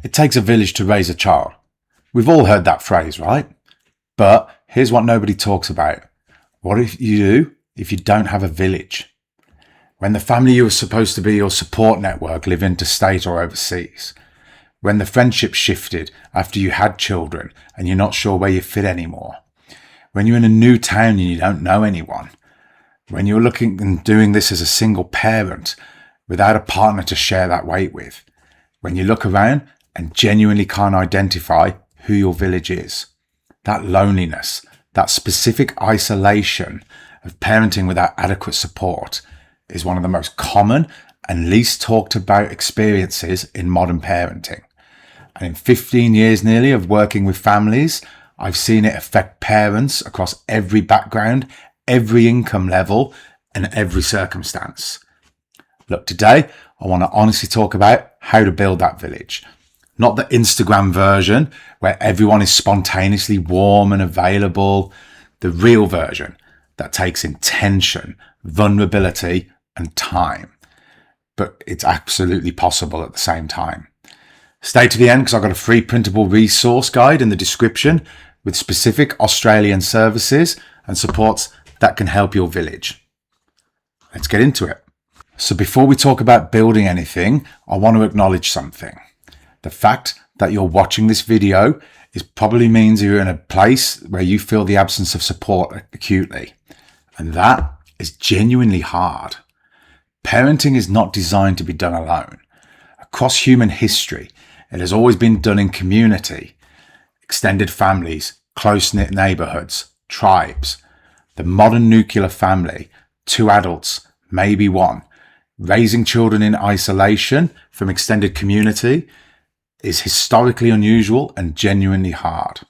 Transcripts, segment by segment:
It takes a village to raise a child. We've all heard that phrase, right? But here's what nobody talks about. What if you don't have a village? When the family you were supposed to be your support network live interstate or overseas. When the friendship shifted after you had children and you're not sure where you fit anymore. When you're in a new town and you don't know anyone. When you're looking and doing this as a single parent without a partner to share that weight with. When you look around and genuinely can't identify who your village is. That loneliness, that specific isolation of parenting without adequate support is one of the most common and least talked about experiences in modern parenting. And in 15 years nearly of working with families, I've seen it affect parents across every background, every income level, and every circumstance. Look, today I want to honestly talk about how to build that village. Not the Instagram version where everyone is spontaneously warm and available. The real version that takes intention, vulnerability, and time. But it's absolutely possible at the same time. Stay to the end because I've got a free printable resource guide in the description with specific Australian services and supports that can help your village. Let's get into it. So before we talk about building anything, I want to acknowledge something. The fact that you're watching this video probably means you're in a place where you feel the absence of support acutely. And that is genuinely hard. Parenting is not designed to be done alone. Across human history, it has always been done in community, extended families, close-knit neighborhoods, tribes. The modern nuclear family, 2 adults, maybe 1, raising children in isolation from extended community is historically unusual and genuinely hard.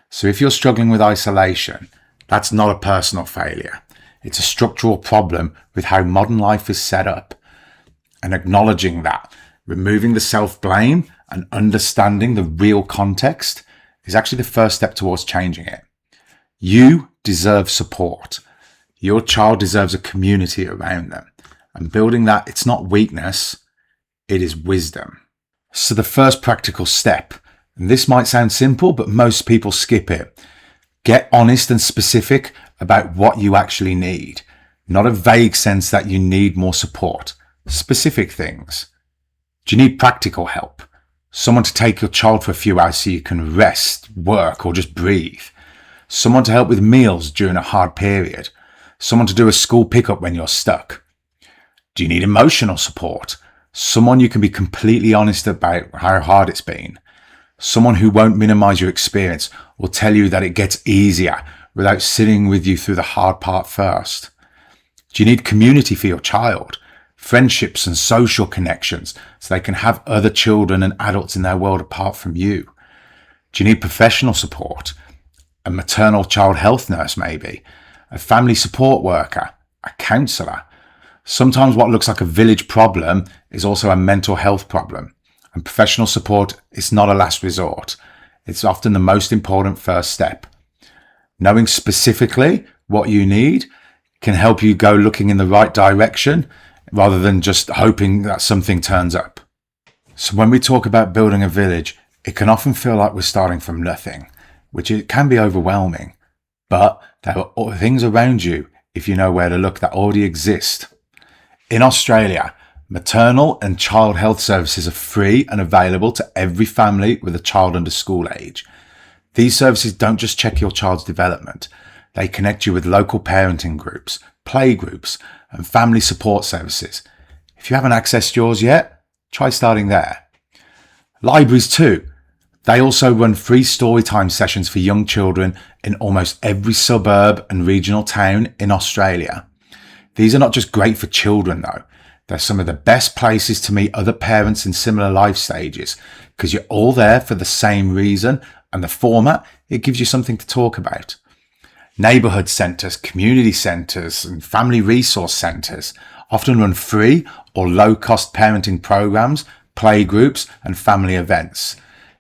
So if you're struggling with isolation, that's not a personal failure. It's a structural problem with how modern life is set up. And acknowledging that, removing the self-blame and understanding the real context is actually the first step towards changing it. You deserve support. Your child deserves a community around them. And building that, it's not weakness, it is wisdom. So the first practical step, and this might sound simple, but most people skip it. Get honest and specific about what you actually need. Not a vague sense that you need more support. Specific things. Do you need practical help? Someone to take your child for a few hours so you can rest, work, or just breathe. Someone to help with meals during a hard period. Someone to do a school pickup when you're stuck. Do you need emotional support? Someone you can be completely honest about how hard it's been. Someone who won't minimize your experience or tell you that it gets easier without sitting with you through the hard part first. Do you need community for your child? Friendships and social connections so they can have other children and adults in their world apart from you? Do you need professional support? A maternal child health nurse maybe? A family support worker? A counsellor? Sometimes what looks like a village problem is also a mental health problem. And professional support is not a last resort. It's often the most important first step. Knowing specifically what you need can help you go looking in the right direction rather than just hoping that something turns up. So when we talk about building a village, it can often feel like we're starting from nothing, which it can be overwhelming. But there are things around you, if you know where to look, that already exist. In Australia, maternal and child health services are free and available to every family with a child under school age. These services don't just check your child's development. They connect you with local parenting groups, play groups, and family support services. If you haven't accessed yours yet, try starting there. Libraries too. They also run free storytime sessions for young children in almost every suburb and regional town in Australia. These are not just great for children though. They're some of the best places to meet other parents in similar life stages because you're all there for the same reason, and the format, it gives you something to talk about. Neighbourhood centres, community centres and family resource centres often run free or low-cost parenting programmes, play groups and family events.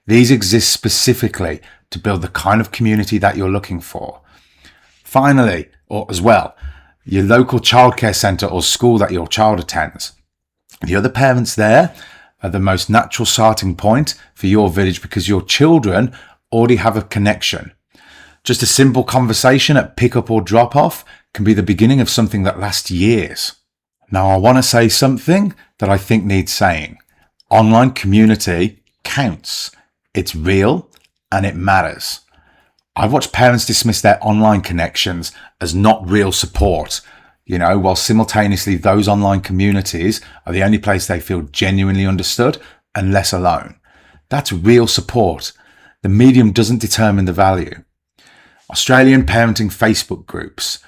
These exist specifically to build the kind of community that you're looking for. Finally, or as well, your local childcare centre or school that your child attends. The other parents there are the most natural starting point for your village because your children already have a connection. Just a simple conversation at pick up or drop off can be the beginning of something that lasts years. Now, I want to say something that I think needs saying. Online community counts. It's real and it matters. I've watched parents dismiss their online connections as not real support, while simultaneously those online communities are the only place they feel genuinely understood and less alone. That's real support. The medium doesn't determine the value. Australian parenting Facebook groups,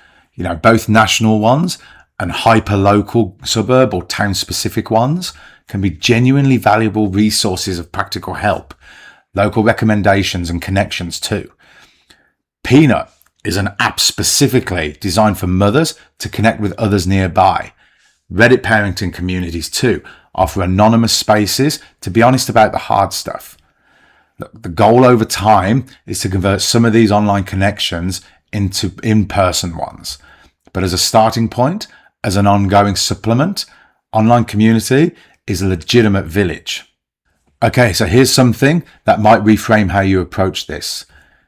both national ones and hyper-local suburb or town-specific ones, can be genuinely valuable resources of practical help, local recommendations and connections too. Peanut is an app specifically designed for mothers to connect with others nearby. Reddit parenting communities too offer anonymous spaces to be honest about the hard stuff. The goal over time is to convert some of these online connections into in-person ones. But as a starting point, as an ongoing supplement, online community is a legitimate village. Okay, so here's something that might reframe how you approach this.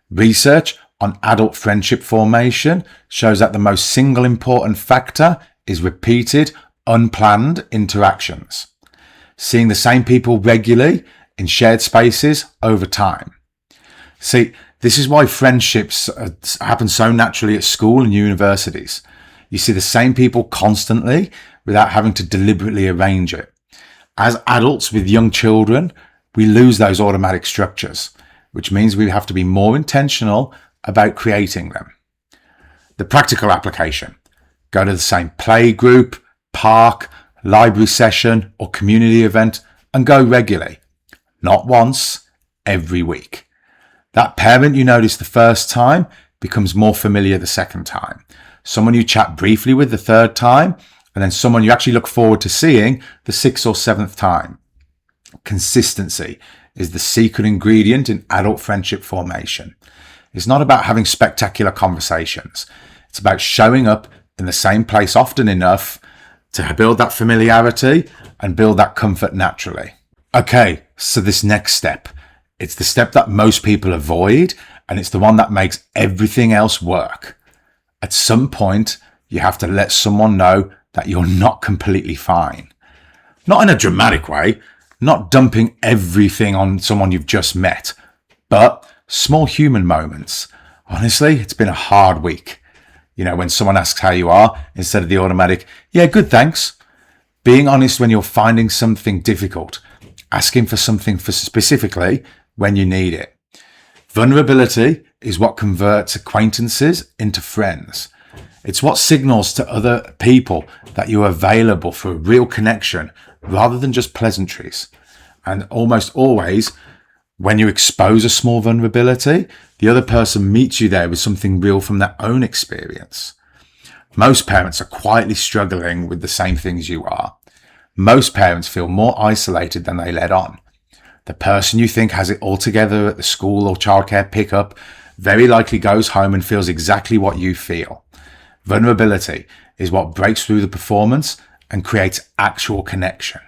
Research on adult friendship formation shows that the most single important factor is repeated, unplanned interactions. Seeing the same people regularly in shared spaces over time. See, this is why friendships happen so naturally at school and universities. You see the same people constantly without having to deliberately arrange it. As adults with young children, we lose those automatic structures, which means we have to be more intentional about creating them. The practical application. Go to the same play group, park, library session, or community event and go regularly. Not once, every week. That parent you noticed the first time becomes more familiar the second time. Someone you chat briefly with the third time, and then someone you actually look forward to seeing the sixth or seventh time. Consistency is the secret ingredient in adult friendship formation. It's not about having spectacular conversations. It's about showing up in the same place often enough to build that familiarity and build that comfort naturally. Okay, so this next step, it's the step that most people avoid, and it's the one that makes everything else work. At some point, you have to let someone know that you're not completely fine. Not in a dramatic way, not dumping everything on someone you've just met, but small human moments. Honestly, it's been a hard week. When someone asks how you are, instead of the automatic, yeah, good, thanks. Being honest when you're finding something difficult. Asking for something specifically when you need it. Vulnerability is what converts acquaintances into friends. It's what signals to other people that you're available for a real connection rather than just pleasantries. And almost always, when you expose a small vulnerability, the other person meets you there with something real from their own experience. Most parents are quietly struggling with the same things you are. Most parents feel more isolated than they let on. The person you think has it all together at the school or childcare pickup very likely goes home and feels exactly what you feel. Vulnerability is what breaks through the performance and creates actual connection.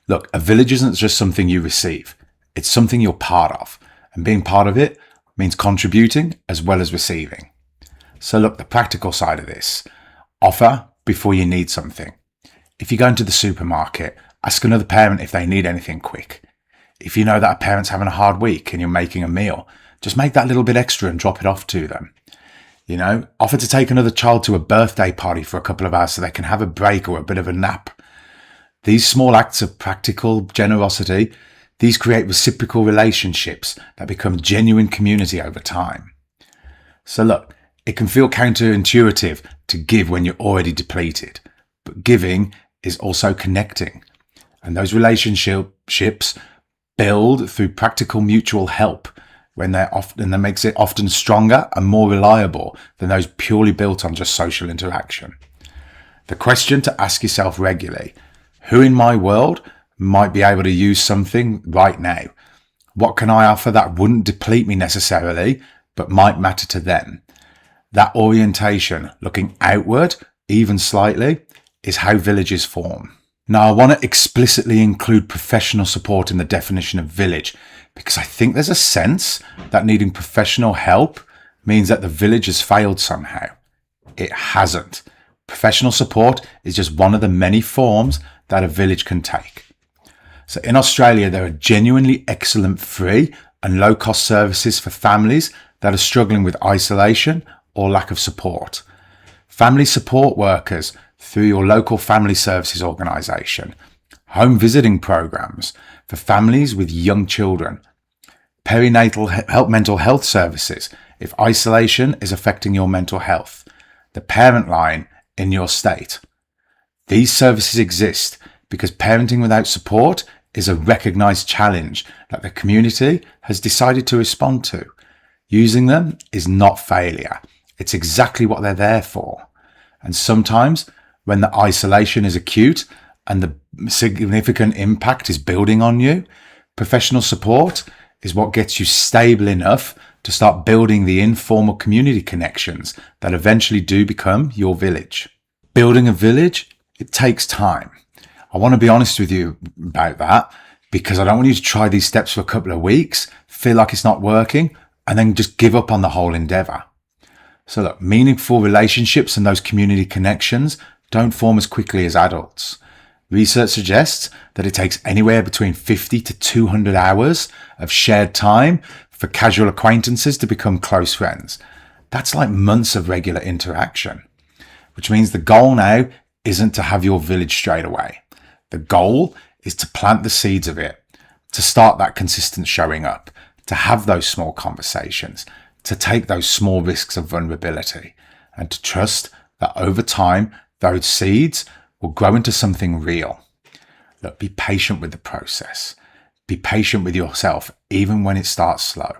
Look, a village isn't just something you receive. It's something you're part of. And being part of it means contributing as well as receiving. So look, the practical side of this. Offer before you need something. If you go into the supermarket, ask another parent if they need anything quick. If you know that a parent's having a hard week and you're making a meal, just make that little bit extra and drop it off to them. Offer to take another child to a birthday party for a couple of hours so they can have a break or a bit of a nap. These small acts of practical generosity, these create reciprocal relationships that become genuine community over time. So look, it can feel counterintuitive to give when you're already depleted, but giving is also connecting. And those relationships build through practical mutual help that makes it often stronger and more reliable than those purely built on just social interaction. The question to ask yourself regularly, who in my world might be able to use something right now? What can I offer that wouldn't deplete me necessarily, but might matter to them? That orientation, looking outward, even slightly, is how villages form. Now, I want to explicitly include professional support in the definition of village because I think there's a sense that needing professional help means that the village has failed somehow. It hasn't. Professional support is just one of the many forms that a village can take. So in Australia, there are genuinely excellent free and low-cost services for families that are struggling with isolation or lack of support. Family support workers through your local family services organisation, home visiting programs for families with young children, perinatal mental health services if isolation is affecting your mental health, the parent line in your state. These services exist because parenting without support is a recognised challenge that the community has decided to respond to. Using them is not failure. It's exactly what they're there for. And sometimes when the isolation is acute and the significant impact is building on you, professional support is what gets you stable enough to start building the informal community connections that eventually do become your village. Building a village, it takes time. I want to be honest with you about that because I don't want you to try these steps for a couple of weeks, feel like it's not working, and then just give up on the whole endeavour. So look, meaningful relationships and those community connections don't form as quickly as adults. Research suggests that it takes anywhere between 50 to 200 hours of shared time for casual acquaintances to become close friends. That's like months of regular interaction, which means the goal now isn't to have your village straight away. The goal is to plant the seeds of it, to start that consistent showing up, to have those small conversations, to take those small risks of vulnerability, and to trust that over time, those seeds will grow into something real. Look, be patient with the process. Be patient with yourself, even when it starts slow.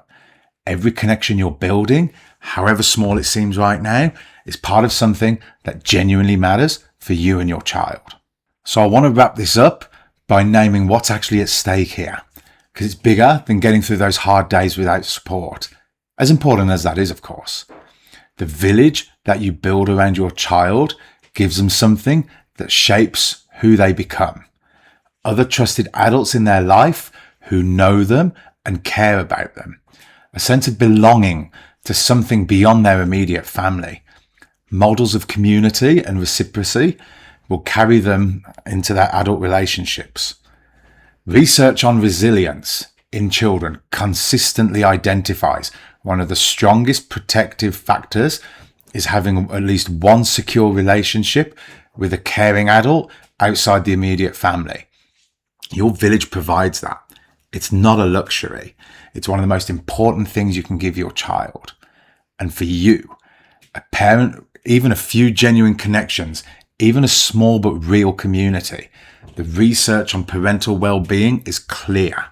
Every connection you're building, however small it seems right now, is part of something that genuinely matters for you and your child. So I want to wrap this up by naming what's actually at stake here, because it's bigger than getting through those hard days without support, as important as that is, of course. The village that you build around your child gives them something that shapes who they become. Other trusted adults in their life who know them and care about them. A sense of belonging to something beyond their immediate family. Models of community and reciprocity will carry them into their adult relationships. Research on resilience in children consistently identifies one of the strongest protective factors is having at least one secure relationship with a caring adult outside the immediate family. Your village provides that. It's not a luxury. It's one of the most important things you can give your child. And for you, a parent, even a few genuine connections, even a small but real community, the research on parental well-being is clear.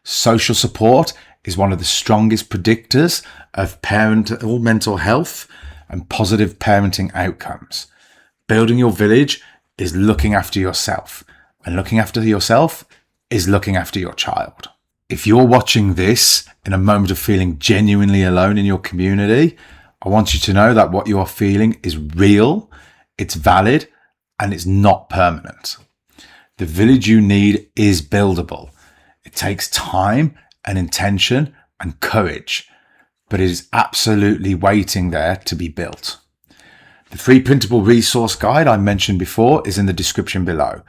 Social support is one of the strongest predictors of parental mental health and positive parenting outcomes. Building your village is looking after yourself, and looking after yourself is looking after your child. If you're watching this in a moment of feeling genuinely alone in your community, I want you to know that what you are feeling is real, it's valid, and it's not permanent. The village you need is buildable. It takes time and intention and courage, but it is absolutely waiting there to be built. The free printable resource guide I mentioned before is in the description below.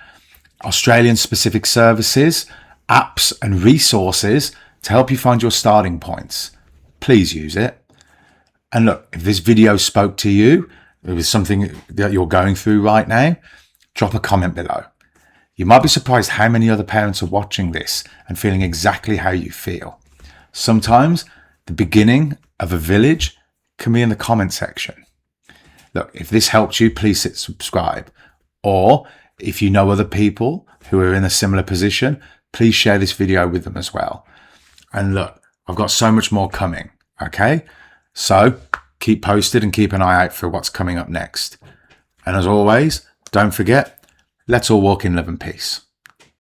Australian specific services, apps and resources to help you find your starting points. Please use it. And look, if this video spoke to you, it was something that you're going through right now, drop a comment below. You might be surprised how many other parents are watching this and feeling exactly how you feel. Sometimes the beginning of a village can be in the comment section. Look, if this helped you, please hit subscribe. Or if you know other people who are in a similar position, please share this video with them as well. And look, I've got so much more coming, okay? So keep posted and keep an eye out for what's coming up next. And as always, don't forget, let's all walk in love and peace.